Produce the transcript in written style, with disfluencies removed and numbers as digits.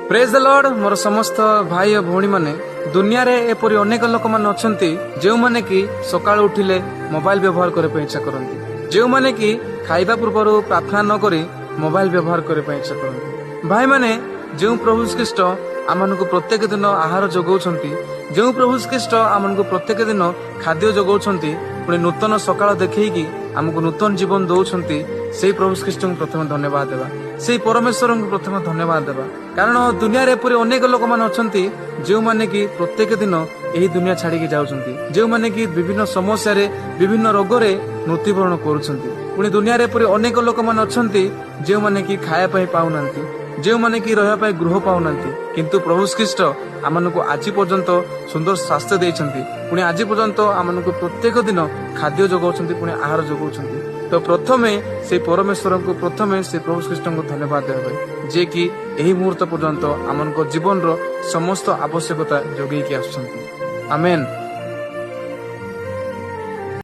Praise the Lord मोर समस्त भाई और भौणी माने दुनिया रे एपरी अनेक लोक माने अछंती जेउ माने कि सकाळ उठिले मोबाइल व्यवहार करे पे इच्छा करंती, जेउ माने कि खाइबा पूर्व प्रार्थना न करी मोबाइल व्यवहार करे पे इच्छा करंती। भाई माने जेउ प्रभु ख्रीष्ट आमनको प्रत्येक दिन आहार जगाउछंती, जेउ प्रभु ख्रीष्ट आमनको प्रत्येक दिन खाद्य जगाउछंती, पुणी नूतन सकाळ देखैकी आमको नूतन जीवन दौछंती, से प्रभु ख्रीष्ट को प्रथम धन्यवाद देवा, से परमेश्वर को प्रथम धन्यवाद देवा। कारण दुनिया रे एपरी अनेक लोक माने अछंती जेउ माने कि प्रत्येक दिन एही दुनिया छाड़ी जाउछंती, जेउ माने कि विभिन्न समस्या रे विभिन्न रोग रे मृत्युवरण करूछंती। पुणी दुनिया रे एपरी अनेक लोक माने अछंती जेउ माने कि खाया पई पाउनांती, जेउ माने कि रहया पई गृह पाउनांती, किंतु प्रभु ख्रीष्ट आमनको आज पर्यंत सुंदर स्वास्थ्य देइछंती, पुणी आज पर्यंत आमनको प्रत्येक दिन खाद्य जगाउछंती, पुणी आहार जगाउछंती। तो प्रथमे से परमेश्वर को प्रथमे से प्रभु ख्रीष्ट को धन्यवाद देबे जे कि एही मुहूर्त पर्यंत आमनको जीवन रो समस्त आवश्यकता जोगेई कि आछंती। आमेन।